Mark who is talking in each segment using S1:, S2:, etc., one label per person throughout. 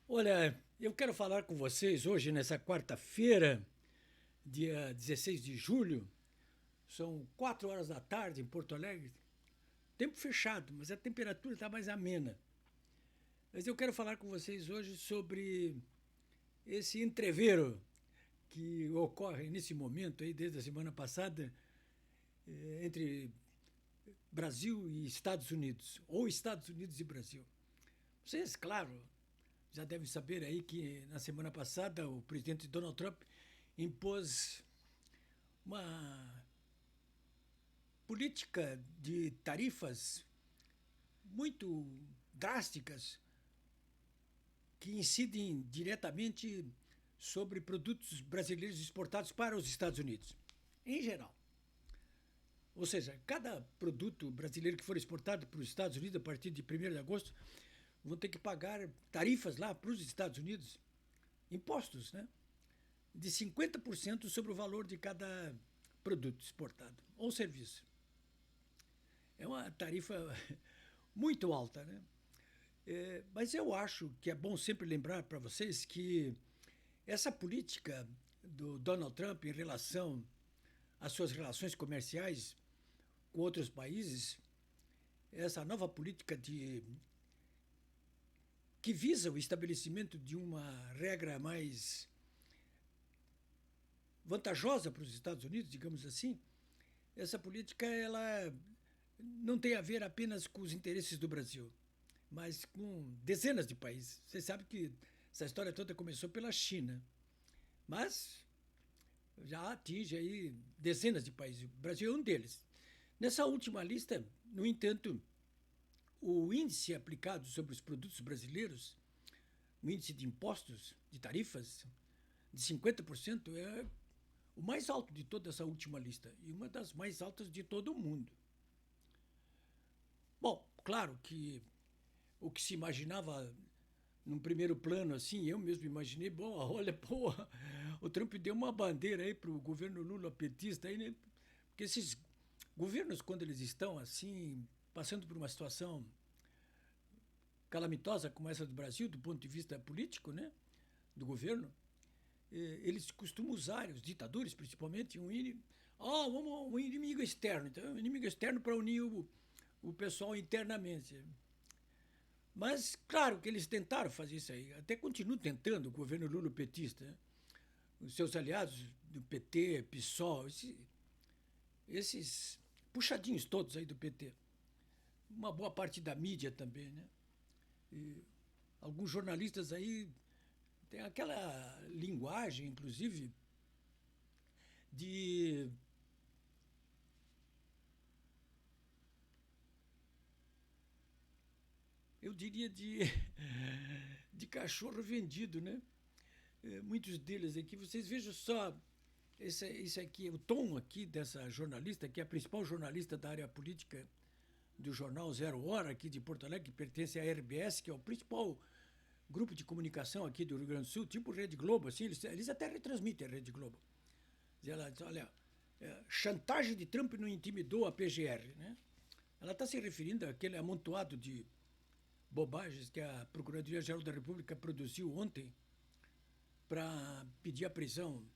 S1: Olha, eu quero falar com vocês hoje, nessa quarta-feira, dia 16 de julho. São 4 horas da tarde em Porto Alegre. Tempo fechado, mas a temperatura está mais amena. Mas eu quero falar com vocês hoje sobre esse entrevero que ocorre nesse momento, aí, desde a semana passada, entre Brasil e Estados Unidos, ou Estados Unidos e Brasil. Vocês, claro, já devem saber aí que na semana passada o presidente Donald Trump impôs uma política de tarifas muito drásticas que incidem diretamente sobre produtos brasileiros exportados para os Estados Unidos, em geral. Ou seja, cada produto brasileiro que for exportado para os Estados Unidos a partir de 1º de agosto vão ter que pagar tarifas lá para os Estados Unidos, impostos, né? De 50% sobre o valor de cada produto exportado ou serviço. É uma tarifa muito alta, né? Mas eu acho que é bom sempre lembrar para vocês que essa política do Donald Trump em relação às suas relações comerciais com outros países, essa nova política que visa o estabelecimento de uma regra mais vantajosa para os Estados Unidos, digamos assim, essa política ela não tem a ver apenas com os interesses do Brasil, mas com dezenas de países. Você sabe que essa história toda começou pela China, mas já atinge aí dezenas de países. O Brasil é um deles. Nessa última lista, no entanto, o índice aplicado sobre os produtos brasileiros, o índice de impostos, de tarifas, de 50%, é o mais alto de toda essa última lista e uma das mais altas de todo o mundo. Bom, claro que o que se imaginava num primeiro plano, assim, eu mesmo imaginei, bom, olha, pô, o Trump deu uma bandeira aí para o governo Lula petista, aí, né? Porque esses governos, quando eles estão, assim, passando por uma situação calamitosa como essa do Brasil, do ponto de vista político, né, do governo, eles costumam usar, os ditadores principalmente, um inimigo externo. Então, um inimigo externo para unir o pessoal internamente. Mas, claro que eles tentaram fazer isso aí, até continuam tentando, o governo Lula petista, né? Os seus aliados do PT, PSOL, esses puxadinhos todos aí do PT. Uma boa parte da mídia também, né? E alguns jornalistas aí têm aquela linguagem, inclusive, de eu diria de cachorro vendido, né? Muitos deles aqui, vocês vejam só, esse aqui, o tom aqui dessa jornalista, que é a principal jornalista da área política do jornal Zero Hora, aqui de Porto Alegre, que pertence à RBS, que é o principal grupo de comunicação aqui do Rio Grande do Sul, tipo Rede Globo, assim, eles até retransmitem a Rede Globo. Ela diz, olha, chantagem de Trump não intimidou a PGR, né? Ela está se referindo àquele amontoado de bobagens que a Procuradoria-Geral da República produziu ontem para pedir a prisão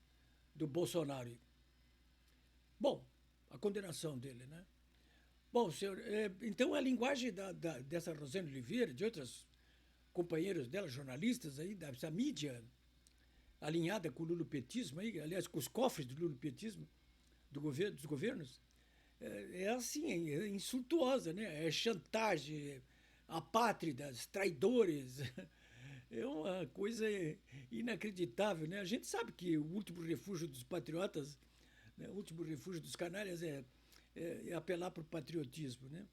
S1: do Bolsonaro. Bom, a condenação dele, né? Bom, senhor, então a linguagem dessa Rosane Oliveira, de outros companheiros dela, jornalistas aí, dessa mídia alinhada com o lulopetismo, aí, aliás, com os cofres do lulopetismo, dos governos, é assim, é insultuosa, né? É chantagem, apátridas, traidores. É uma coisa inacreditável, né? A gente sabe que o último refúgio dos patriotas, né, o último refúgio dos canalhas é apelar para o patriotismo, né?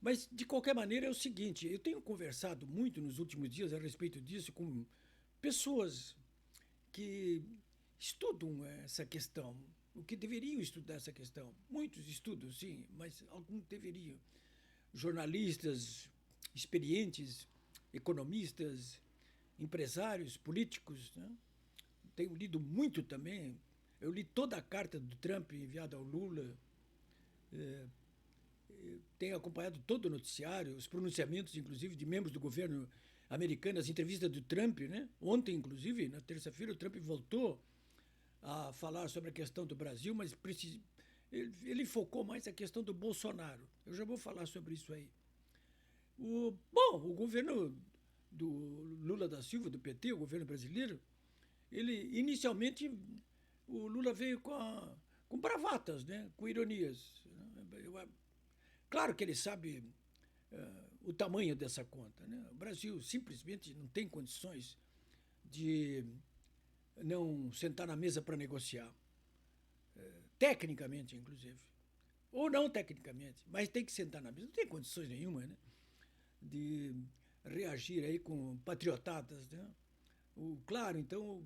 S1: Mas, de qualquer maneira, é o seguinte, eu tenho conversado muito nos últimos dias a respeito disso com pessoas que estudam essa questão, o que deveriam estudar essa questão. Muitos estudam, sim, mas alguns deveriam. Jornalistas experientes, economistas, empresários, políticos, né? Tenho lido muito também. Eu li toda a carta do Trump enviada ao Lula. É, tenho acompanhado todo o noticiário, os pronunciamentos, inclusive, de membros do governo americana, as entrevistas do Trump, né? Ontem, inclusive, na terça-feira, o Trump voltou a falar sobre a questão do Brasil, mas ele focou mais na questão do Bolsonaro. Eu já vou falar sobre isso aí. O governo do Lula da Silva, do PT, o governo brasileiro, ele inicialmente o Lula veio com bravatas, né? Com ironias. Claro que ele sabe o tamanho dessa conta, né? O Brasil simplesmente não tem condições de não sentar na mesa para negociar, tecnicamente, inclusive, ou não tecnicamente, mas tem que sentar na mesa. Não tem condições nenhuma, né? De reagir aí com patriotadas, né? Claro, então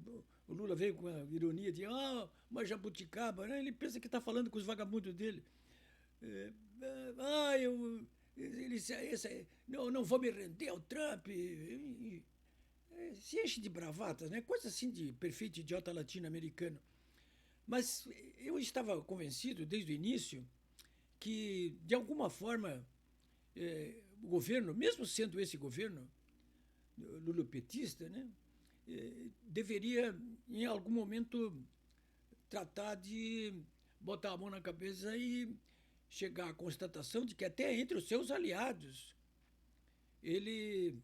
S1: o Lula veio com a ironia de uma jabuticaba, né? Ele pensa que está falando com os vagabundos dele. Não vou me render ao Trump. Se enche de bravatas, né? Coisa assim de perfeito idiota latino-americano. Mas eu estava convencido desde o início que, de alguma forma, o governo, mesmo sendo esse governo lulopetista, né, deveria, em algum momento, tratar de botar a mão na cabeça e chegar à constatação de que até entre os seus aliados ele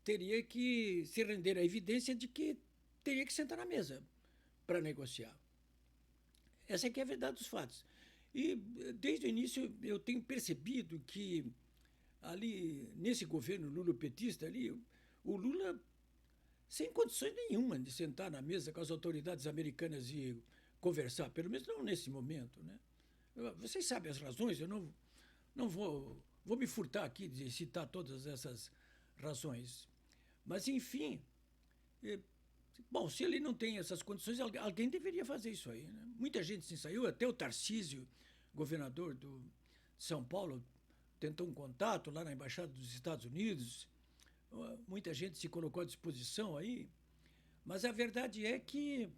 S1: teria que se render à evidência de que teria que sentar na mesa para negociar. Essa aqui é a verdade dos fatos. E, desde o início, eu tenho percebido que ali, nesse governo lulopetista ali, o Lula, sem condições nenhuma de sentar na mesa com as autoridades americanas e conversar, pelo menos não nesse momento, né? Vocês sabem as razões, eu não vou me furtar aqui de citar todas essas razões. Mas, enfim, bom, se ele não tem essas condições, alguém deveria fazer isso aí, né? Muita gente se ensaiou, até o Tarcísio, governador de São Paulo, tentou um contato lá na Embaixada dos Estados Unidos. Muita gente se colocou à disposição aí. Mas a verdade é que,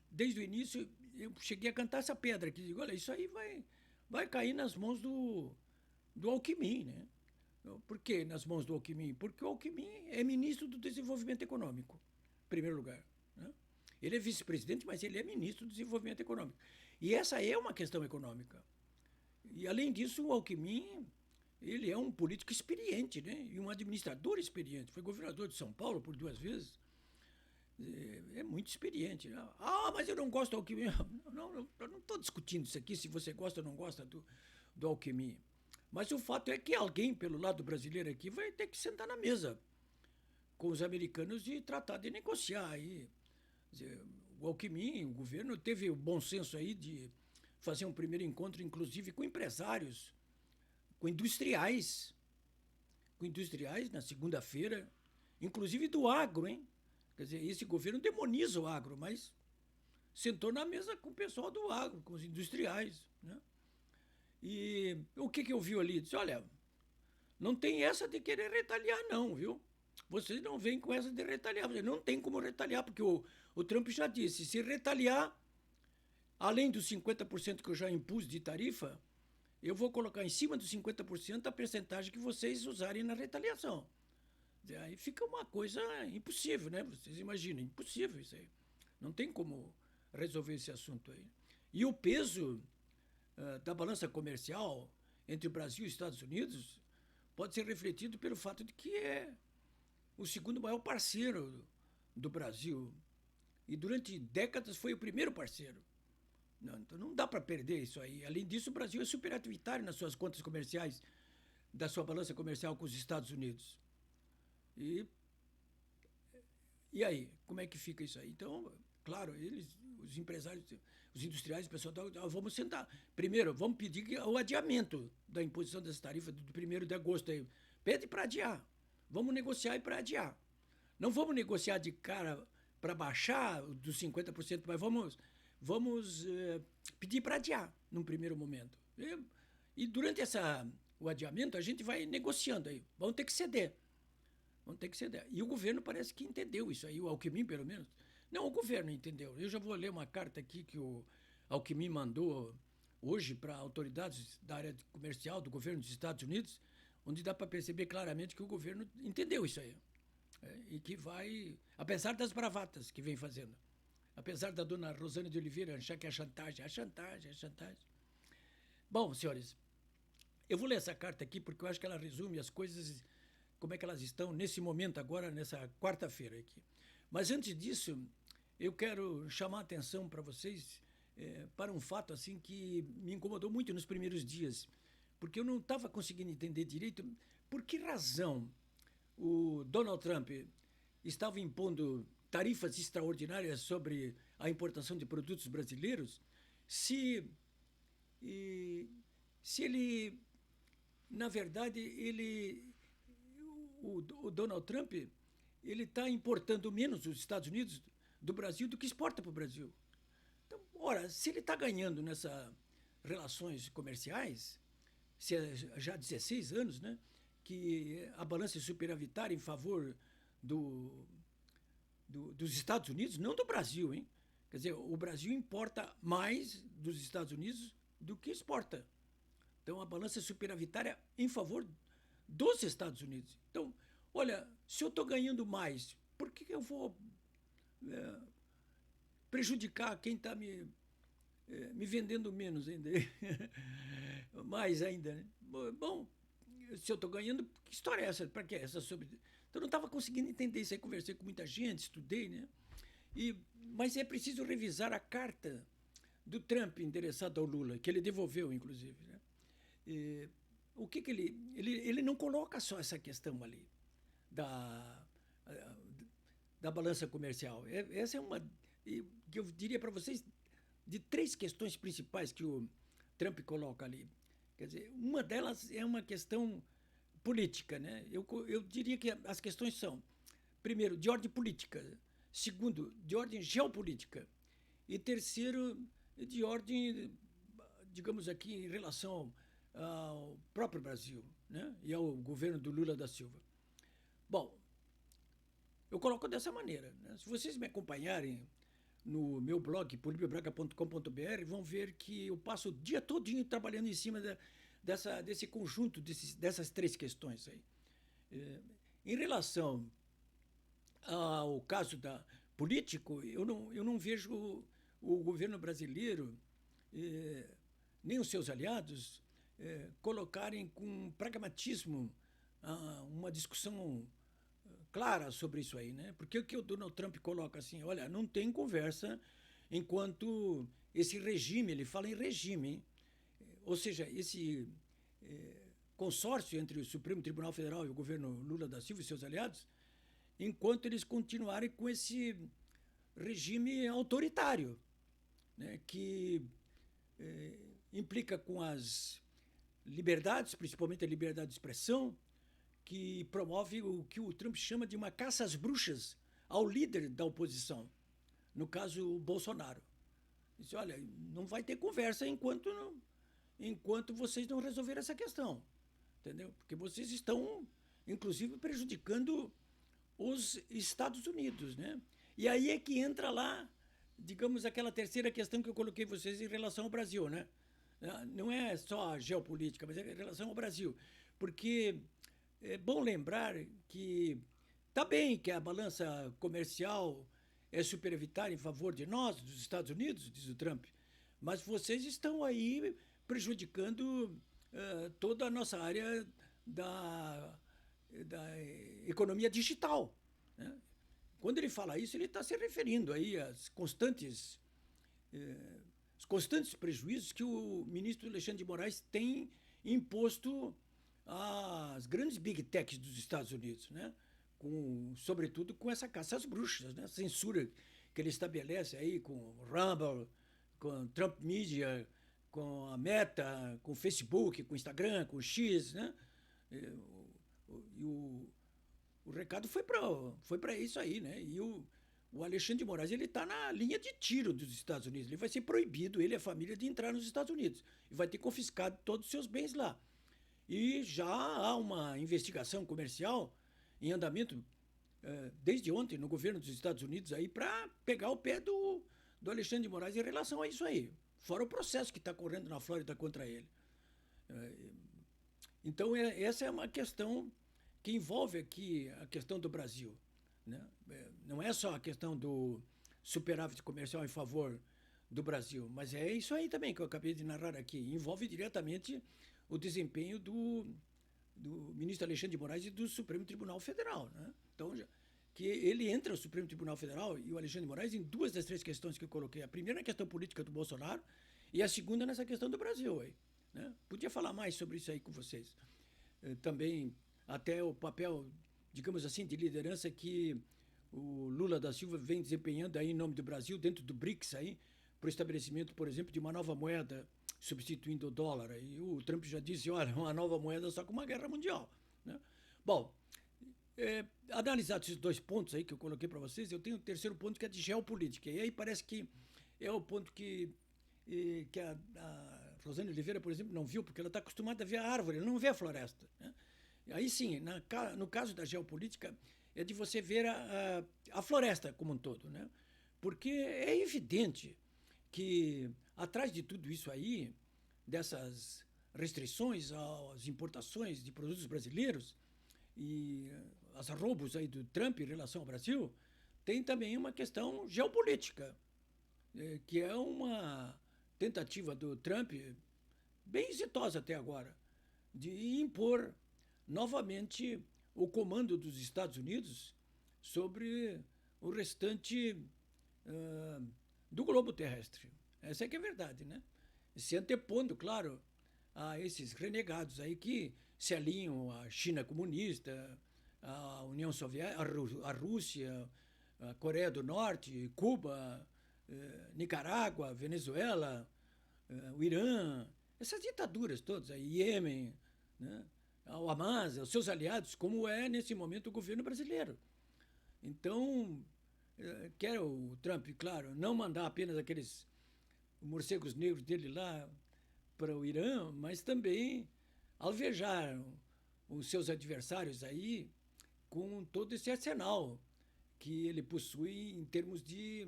S1: desde o início, eu cheguei a cantar essa pedra aqui. Digo, olha, isso aí vai cair nas mãos do Alckmin, né? Por que nas mãos do Alckmin? Porque o Alckmin é ministro do Desenvolvimento Econômico, em primeiro lugar, né? Ele é vice-presidente, mas ele é ministro do Desenvolvimento Econômico. E essa é uma questão econômica. E, além disso, o Alckmin, ele é um político experiente, né? E um administrador experiente. Foi governador de São Paulo por 2 vezes. É muito experiente. Mas eu não gosto do Alckmin. Eu não estou discutindo isso aqui, se você gosta ou não gosta do Alckmin. Mas o fato é que alguém, pelo lado brasileiro aqui, vai ter que sentar na mesa com os americanos e tratar de negociar aí. O Alckmin, o governo, teve o bom senso aí de fazer um primeiro encontro, inclusive, com empresários, com industriais na segunda-feira, inclusive do agro, hein? Quer dizer, esse governo demoniza o agro, mas sentou na mesa com o pessoal do agro, com os industriais, né? E o que eu vi ali? Disse, olha, não tem essa de querer retaliar não, viu? Vocês não vêm com essa de retaliar, vocês não tem como retaliar, porque o Trump já disse, se retaliar, além dos 50% que eu já impus de tarifa, eu vou colocar em cima dos 50% a percentagem que vocês usarem na retaliação. Aí fica uma coisa impossível, né? Vocês imaginam, impossível isso aí. Não tem como resolver esse assunto aí. E o peso da balança comercial entre o Brasil e os Estados Unidos pode ser refletido pelo fato de que é o segundo maior parceiro do Brasil. E durante décadas foi o primeiro parceiro. Então não dá para perder isso aí. Além disso, o Brasil é superavitário nas suas contas comerciais, da sua balança comercial com os Estados Unidos. E aí, como é que fica isso aí? Então, claro, os empresários, os industriais, o pessoal, vamos sentar. Primeiro, vamos pedir o adiamento da imposição dessa tarifa do 1º de agosto. Aí. Pede para adiar. Vamos negociar e para adiar. Não vamos negociar de cara para baixar dos 50%, mas vamos pedir para adiar num primeiro momento. E durante o adiamento, a gente vai negociando aí. Vamos ter que ceder. E o governo parece que entendeu isso aí, o Alckmin, pelo menos. Não, o governo entendeu. Eu já vou ler uma carta aqui que o Alckmin mandou hoje para autoridades da área comercial do governo dos Estados Unidos, onde dá para perceber claramente que o governo entendeu isso aí. E que vai, apesar das bravatas que vem fazendo, apesar da dona Rosane de Oliveira achar que é chantagem, é chantagem, é chantagem. Bom, senhores, eu vou ler essa carta aqui porque eu acho que ela resume as coisas, como é que elas estão nesse momento agora, nessa quarta-feira aqui. Mas antes disso, eu quero chamar a atenção para vocês para um fato assim que me incomodou muito nos primeiros dias, porque eu não estava conseguindo entender direito por que razão o Donald Trump estava impondo tarifas extraordinárias sobre a importação de produtos brasileiros, se, e, se ele, na verdade, o Donald Trump, ele está importando menos os Estados Unidos do Brasil do que exporta para o Brasil. Então, ora, se ele está ganhando nessas relações comerciais, se é já há 16 anos, né, que a balança é superavitária em favor dos Estados Unidos, não do Brasil, hein? Quer dizer, o Brasil importa mais dos Estados Unidos do que exporta. Então, a balança é superavitária em favor dos Estados Unidos. Então, olha, se eu estou ganhando mais, por que eu vou prejudicar quem está me vendendo menos ainda? Mais ainda, né? Bom, se eu estou ganhando, que história é essa? Para que essa sobre? Então, eu não estava conseguindo entender isso aí, conversei com muita gente, estudei, né? Mas é preciso revisar a carta do Trump endereçada ao Lula, que ele devolveu, inclusive, né? O que ele não coloca só essa questão ali da balança comercial. Essa é uma que eu diria para vocês de 3 questões principais que o Trump coloca ali. Quer dizer, uma delas é uma questão política, né? Eu diria que as questões são, primeiro, de ordem política, segundo, de ordem geopolítica e terceiro, de ordem, digamos aqui, em relação ao próprio Brasil, né? E ao governo do Lula da Silva. Bom, eu coloco dessa maneira, né? Se vocês me acompanharem no meu blog, polibiobraga.com.br, vão ver que eu passo o dia todinho trabalhando em cima desse conjunto, dessas 3 questões aí. Em relação ao caso da político, eu não vejo o governo brasileiro, nem os seus aliados, colocarem com pragmatismo uma discussão clara sobre isso aí, né? Porque o que o Donald Trump coloca assim, olha, não tem conversa enquanto esse regime, ele fala em regime, hein? Ou seja, esse consórcio entre o Supremo Tribunal Federal e o governo Lula da Silva e seus aliados, enquanto eles continuarem com esse regime autoritário, né, que implica com as liberdades, principalmente a liberdade de expressão, que promove o que o Trump chama de uma caça às bruxas ao líder da oposição, no caso o Bolsonaro. Diz, olha, não vai ter conversa enquanto vocês não resolverem essa questão, entendeu? Porque vocês estão, inclusive, prejudicando os Estados Unidos, né? E aí é que entra lá, digamos, aquela terceira questão que eu coloquei vocês em relação ao Brasil, né? Não é só a geopolítica, mas é em relação ao Brasil. Porque é bom lembrar que está bem que a balança comercial é superavitária em favor de nós, dos Estados Unidos, diz o Trump, mas vocês estão aí prejudicando toda a nossa área da economia digital, né? Quando ele fala isso, ele está se referindo aí às os constantes prejuízos que o ministro Alexandre de Moraes tem imposto às grandes big techs dos Estados Unidos, né? Sobretudo com essa caça às bruxas, né? A censura que ele estabelece aí com o Rumble, com Trump Media, com a Meta, com o Facebook, com o Instagram, com o X, né? O recado foi para isso aí, né? E o Alexandre de Moraes, ele está na linha de tiro dos Estados Unidos. Ele vai ser proibido, ele e a família, de entrar nos Estados Unidos. E vai ter confiscado todos os seus bens lá. E já há uma investigação comercial em andamento desde ontem no governo dos Estados Unidos aí para pegar o pé do Alexandre de Moraes em relação a isso aí. Fora o processo que está correndo na Flórida contra ele. Então, essa é uma questão que envolve aqui a questão do Brasil. é só a questão do superávit comercial em favor do Brasil, mas é isso aí também que eu acabei de narrar aqui. Envolve diretamente o desempenho do ministro Alexandre de Moraes e do Supremo Tribunal Federal, né? Então, que ele entra no Supremo Tribunal Federal e o Alexandre de Moraes em duas das três questões que eu coloquei. A primeira na questão política do Bolsonaro e a segunda nessa questão do Brasil aí, né? Podia falar mais sobre isso aí com vocês. Também até o papel, digamos assim, de liderança que o Lula da Silva vem desempenhando aí em nome do Brasil, dentro do BRICS aí, para o estabelecimento, por exemplo, de uma nova moeda substituindo o dólar. E o Trump já disse, olha, uma nova moeda só com uma guerra mundial, né? Bom, analisados esses dois pontos aí que eu coloquei para vocês, eu tenho um terceiro ponto que é de geopolítica. E aí parece que é o ponto que a Rosane Oliveira, por exemplo, não viu, porque ela está acostumada a ver a árvore, ela não vê a floresta, né? Aí sim, no caso da geopolítica, é de você ver a floresta como um todo, né? Porque é evidente que atrás de tudo isso aí, dessas restrições às importações de produtos brasileiros e as roubos aí do Trump em relação ao Brasil, tem também uma questão geopolítica, que é uma tentativa do Trump, bem exitosa até agora, de impor novamente o comando dos Estados Unidos sobre o restante do globo terrestre. Essa é que é a verdade, né? Se antepondo, claro, a esses renegados aí que se alinham à China comunista, à União Soviética, à Rússia, à Coreia do Norte, Cuba, Nicarágua, Venezuela, o Irã, essas ditaduras todas, aí, Iêmen, né? Ao Hamas, aos seus aliados, como é nesse momento o governo brasileiro. Então, quer o Trump, claro, não mandar apenas aqueles morcegos negros dele lá para o Irã, mas também alvejar os seus adversários aí com todo esse arsenal que ele possui em termos de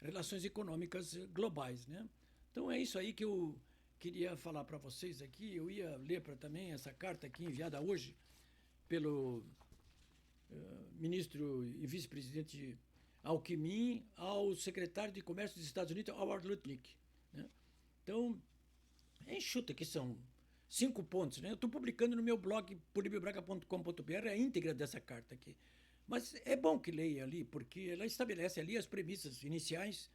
S1: relações econômicas globais, né? Então é isso aí que eu queria falar para vocês aqui. Eu ia ler também essa carta aqui enviada hoje pelo ministro e vice-presidente Alckmin ao secretário de Comércio dos Estados Unidos, Howard Lutnick, né? Então, enxuta que são 5 pontos, né? Eu estou publicando no meu blog, polibiobraga.com.br, a íntegra dessa carta aqui. Mas é bom que leia ali, porque ela estabelece ali as premissas iniciais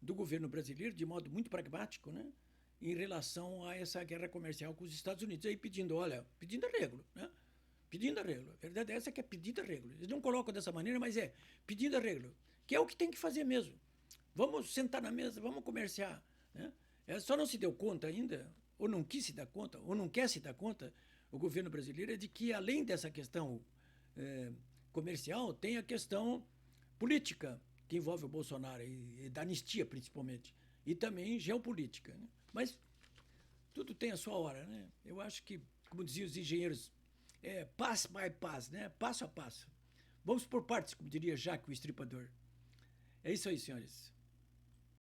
S1: do governo brasileiro, de modo muito pragmático, né? Em relação a essa guerra comercial com os Estados Unidos. Aí pedindo, olha, pedindo arrego, né? Pedindo arrego. A verdade é essa que é pedindo arrego. Eles não colocam dessa maneira, mas é pedindo arrego. Que é o que tem que fazer mesmo. Vamos sentar na mesa, vamos comerciar, né? Só não se deu conta ainda, ou não quis se dar conta, ou não quer se dar conta, o governo brasileiro, é de que, além dessa questão comercial, tem a questão política, que envolve o Bolsonaro, e da anistia, principalmente, e também geopolítica, né? Mas tudo tem a sua hora, né? Eu acho que, como diziam os engenheiros, passo by passo, né? Passo a passo. Vamos por partes, como diria Jacques, o Estripador. É isso aí, senhores.